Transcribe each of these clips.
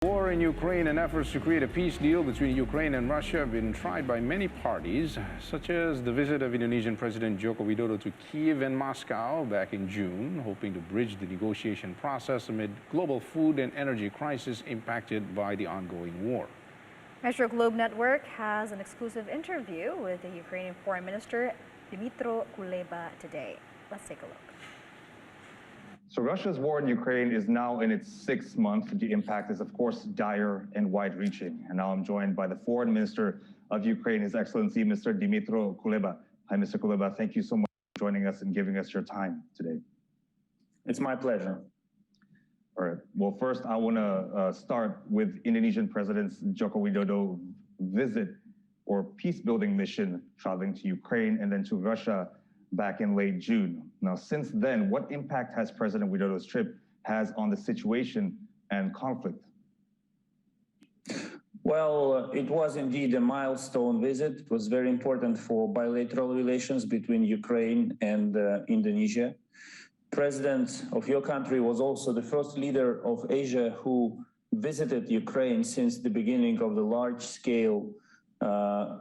War in Ukraine and efforts to create a peace deal between Ukraine and Russia have been tried by many parties, such as the visit of Indonesian President Joko Widodo to Kyiv and Moscow back in June, hoping to bridge the negotiation process amid global food and energy crisis impacted by the ongoing war. Metro Globe Network has an exclusive interview with the Ukrainian Foreign Minister Dmytro Kuleba today. Let's take a look. So Russia's war in Ukraine is now in its 6th month. The impact is, of course, dire and wide-reaching. And now I'm joined by the Foreign Minister of Ukraine, His Excellency, Mr. Dmytro Kuleba. Hi, Mr. Kuleba. Thank you so much for joining us and giving us your time today. It's my pleasure. All right. Well, first, I want to start with Indonesian President Joko Widodo visit or peace-building mission traveling to Ukraine and then to Russia back in late June. Now, since then, what impact has President Widodo's trip has on the situation and conflict? Well, it was indeed a milestone visit. It was very important for bilateral relations between Ukraine and Indonesia. President of your country was also the first leader of Asia who visited Ukraine since the beginning of the large-scale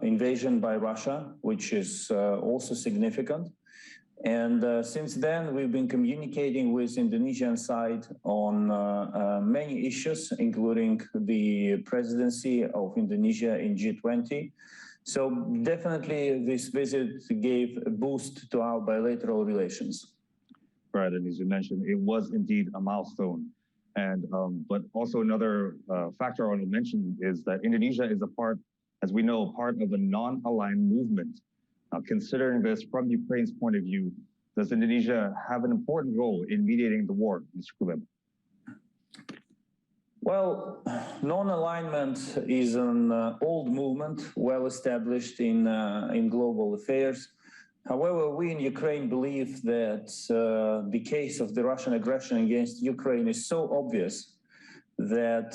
invasion by Russia, which is also significant. And since then, we've been communicating with Indonesian side on many issues, including the presidency of Indonesia in G20. So definitely this visit gave a boost to our bilateral relations. Right, and as you mentioned, it was indeed a milestone. And but also another factor I want to mention is that Indonesia is as we know, part of a non-aligned movement. Now, considering this from Ukraine's point of view, does Indonesia have an important role in mediating the war, Mr. Kuleba? Well, non-alignment is an old movement, well established in global affairs. However, we in Ukraine believe that the case of the Russian aggression against Ukraine is so obvious that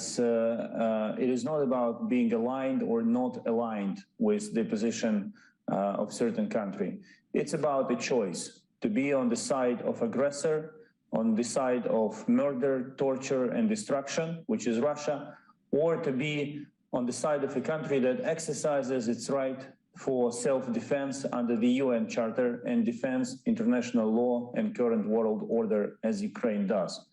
it is not about being aligned or not aligned with the position of certain country. It's about a choice to be on the side of aggressor, on the side of murder, torture, and destruction, which is Russia, or to be on the side of a country that exercises its right for self-defense under the UN Charter and defends international law and current world order as Ukraine does.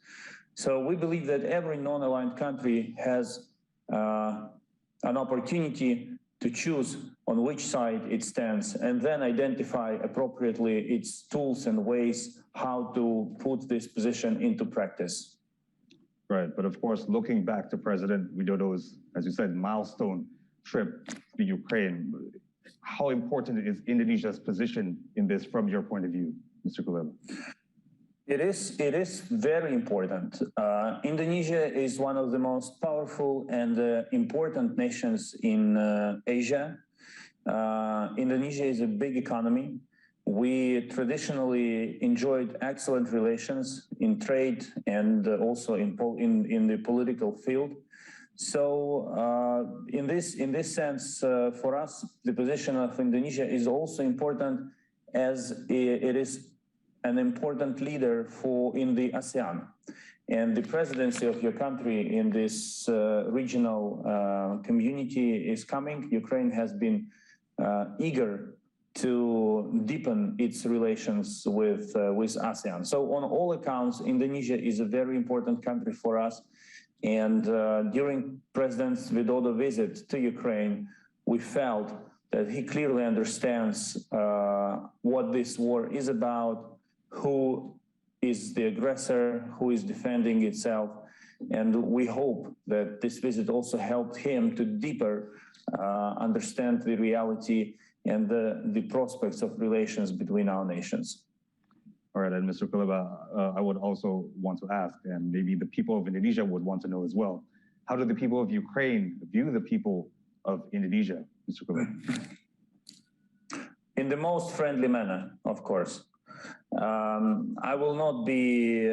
So we believe that every non-aligned country has an opportunity to choose on which side it stands and then identify appropriately its tools and ways how to put this position into practice. Right, but of course, looking back to President Widodo's, as you said, milestone trip to Ukraine, how important is Indonesia's position in this from your point of view, Mr. Kuleba? It is very important. Indonesia is one of the most powerful and important nations in Asia. Indonesia is a big economy. We traditionally enjoyed excellent relations in trade and also in the political field. So in this sense, for us, the position of Indonesia is also important as it is an important leader in the ASEAN. And the presidency of your country in this regional community is coming. Ukraine has been eager to deepen its relations with ASEAN. So on all accounts, Indonesia is a very important country for us. And during President Widodo's visit to Ukraine, we felt that he clearly understands what this war is about, who is the aggressor, who is defending itself. And we hope that this visit also helped him to deeper understand the reality and the prospects of relations between our nations. All right, and Mr. Kuleba, I would also want to ask, and maybe the people of Indonesia would want to know as well, how do the people of Ukraine view the people of Indonesia, Mr. Kuleba? In the most friendly manner, of course. I will not be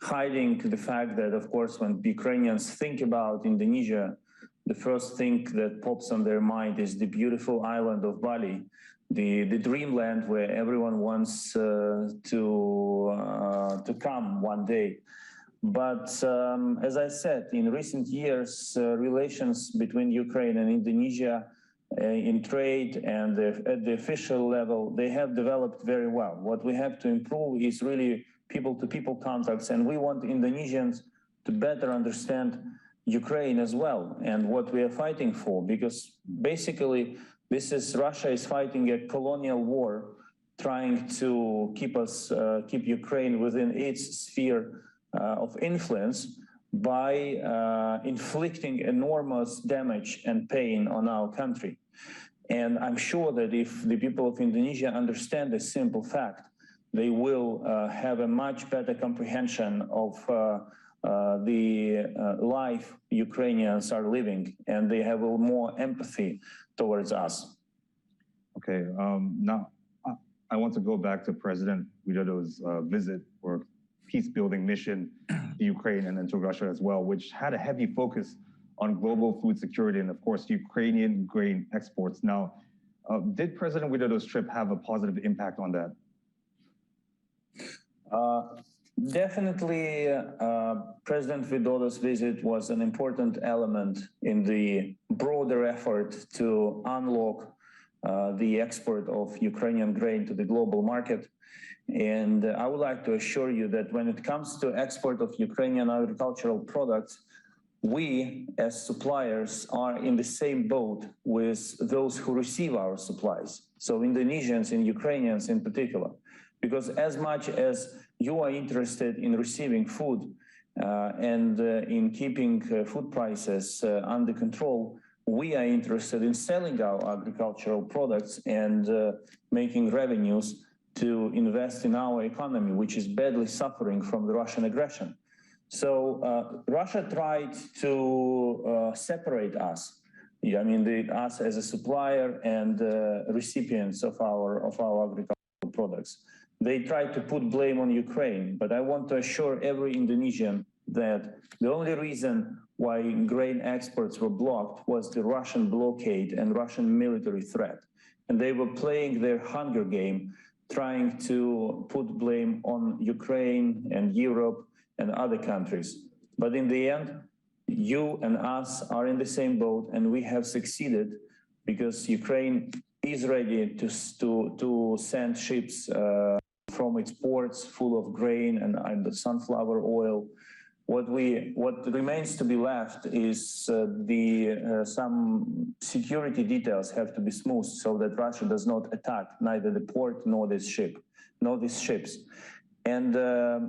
hiding the fact that, of course, when Ukrainians think about Indonesia, the first thing that pops on their mind is the beautiful island of Bali, the dreamland where everyone wants to come one day. But as I said, in recent years, relations between Ukraine and Indonesia in trade and at the official level, they have developed very well. What we have to improve is really people-to-people contacts, and we want Indonesians to better understand Ukraine as well and what we are fighting for, because basically Russia is fighting a colonial war, trying to keep Ukraine within its sphere of influence by inflicting enormous damage and pain on our country. And I'm sure that if the people of Indonesia understand this simple fact, they will have a much better comprehension of the life Ukrainians are living, and they have a little more empathy towards us. Okay, now I want to go back to President Widodo's visit or peace-building mission to Ukraine and then to Russia as well, which had a heavy focus on global food security and, of course, Ukrainian grain exports. Now, did President Widodo's trip have a positive impact on that? Definitely, President Widodo's visit was an important element in the broader effort to unlock the export of Ukrainian grain to the global market. And I would like to assure you that when it comes to export of Ukrainian agricultural products, we as suppliers are in the same boat with those who receive our supplies. So Indonesians and Ukrainians in particular, because as much as you are interested in receiving food and in keeping food prices under control, we are interested in selling our agricultural products and making revenues to invest in our economy, which is badly suffering from the Russian aggression. So Russia tried to separate us. I mean, us as a supplier and recipients of our agricultural products. They tried to put blame on Ukraine, but I want to assure every Indonesian that the only reason why grain exports were blocked was the Russian blockade and Russian military threat. And they were playing their hunger game, trying to put blame on Ukraine and Europe and other countries. But in the end, you and us are in the same boat, and we have succeeded because Ukraine is ready to send ships from its ports full of grain and sunflower oil. What remains to be left is some security details have to be smoothed so that Russia does not attack neither the port nor these ships. And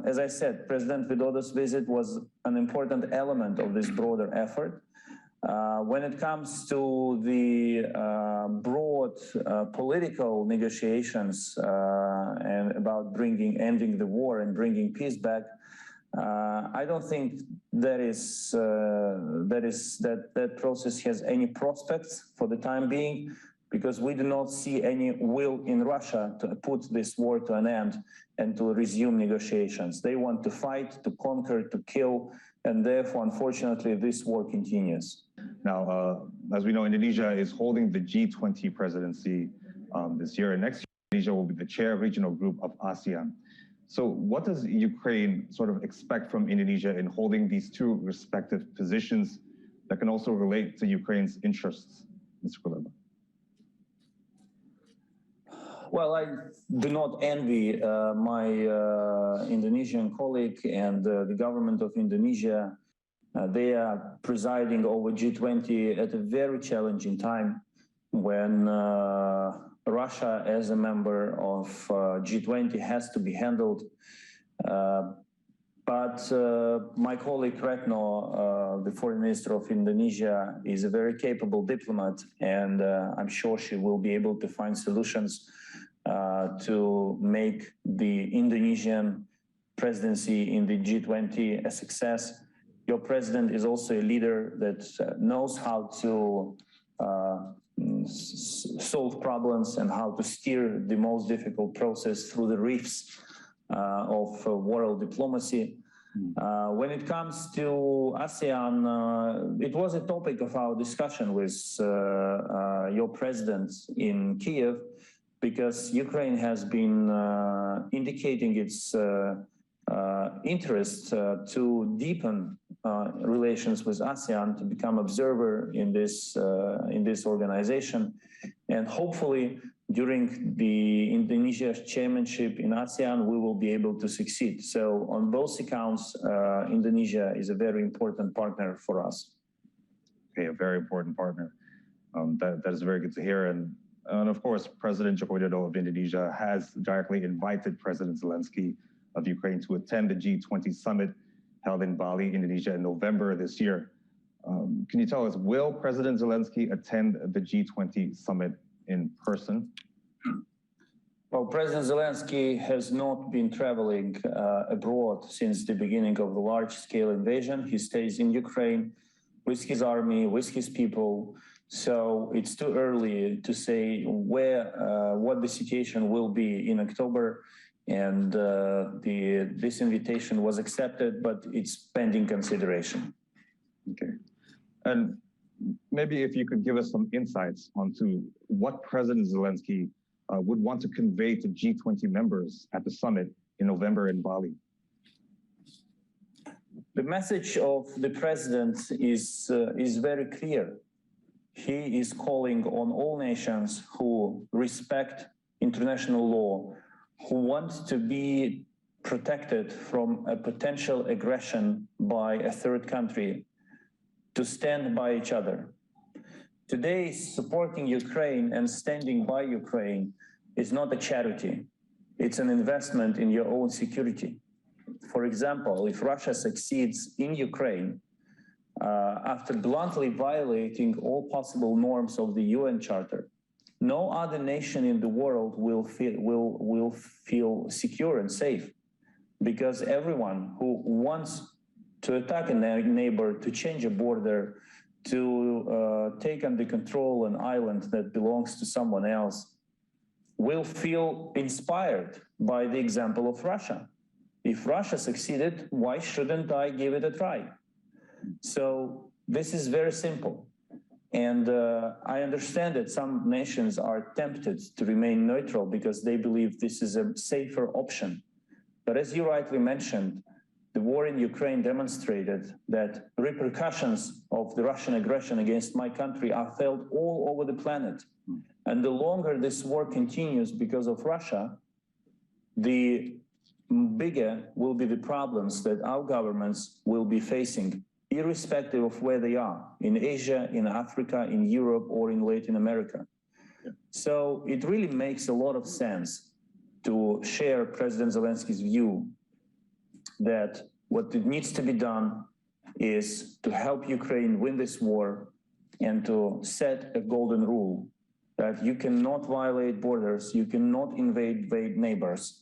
as I said, President Widodo's visit was an important element of this broader effort. When it comes to the broad political negotiations and about ending the war and bringing peace back, I don't think that process has any prospects for the time being, because we do not see any will in Russia to put this war to an end and to resume negotiations. They want to fight, to conquer, to kill, and therefore, unfortunately, this war continues. Now, as we know, Indonesia is holding the G20 presidency this year, and next year, Indonesia will be the chair of regional group of ASEAN. So what does Ukraine sort of expect from Indonesia in holding these two respective positions that can also relate to Ukraine's interests, Mr. Kuleba? Well, I do not envy my Indonesian colleague and the government of Indonesia. They are presiding over G20 at a very challenging time when Russia, as a member of G20, has to be handled. But my colleague Retno, the foreign minister of Indonesia, is a very capable diplomat, and I'm sure she will be able to find solutions to make the Indonesian presidency in the G20 a success. Your president is also a leader that knows how to solve problems and how to steer the most difficult process through the rifts of world diplomacy. When it comes to ASEAN, it was a topic of our discussion with your president in Kyiv, because Ukraine has been indicating its interest to deepen relations with ASEAN, to become observer in this organization, and hopefully during the Indonesia's chairmanship in ASEAN, we will be able to succeed. So on both accounts, Indonesia is a very important partner for us. Okay, a very important partner. That is very good to hear. And of course, President Joko Widodo of Indonesia has directly invited President Zelensky of Ukraine to attend the G20 summit held in Bali, Indonesia in November this year. Can you tell us, will President Zelensky attend the G20 summit in person? Well, President Zelensky has not been traveling abroad since the beginning of the large-scale invasion. He stays in Ukraine with his army, with his people. So it's too early to say what the situation will be in October. And this invitation was accepted, but it's pending consideration. Okay. And maybe if you could give us some insights onto what President Zelensky would want to convey to G20 members at the summit in November in Bali. The message of the president is very clear. He is calling on all nations who respect international law, who want to be protected from a potential aggression by a third country, to stand by each other. Today, supporting Ukraine and standing by Ukraine is not a charity. It's an investment in your own security. For example, if Russia succeeds in Ukraine, after bluntly violating all possible norms of the UN Charter, no other nation in the world will feel secure and safe, because everyone who wants to attack a neighbor, to change a border, to take under control an island that belongs to someone else, will feel inspired by the example of Russia. If Russia succeeded, why shouldn't I give it a try? So this is very simple. And I understand that some nations are tempted to remain neutral because they believe this is a safer option. But as you rightly mentioned, the war in Ukraine demonstrated that repercussions of the Russian aggression against my country are felt all over the planet. And the longer this war continues because of Russia, the bigger will be the problems that our governments will be facing, irrespective of where they are, in Asia, in Africa, in Europe, or in Latin America. Yeah. So it really makes a lot of sense to share President Zelensky's view that what needs to be done is to help Ukraine win this war and to set a golden rule that you cannot violate borders, you cannot invade neighbors,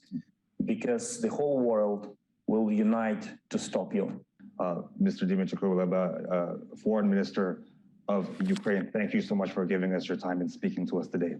because the whole world will unite to stop you. Mr. Dmytro Kuleba, Foreign Minister of Ukraine, thank you so much for giving us your time and speaking to us today.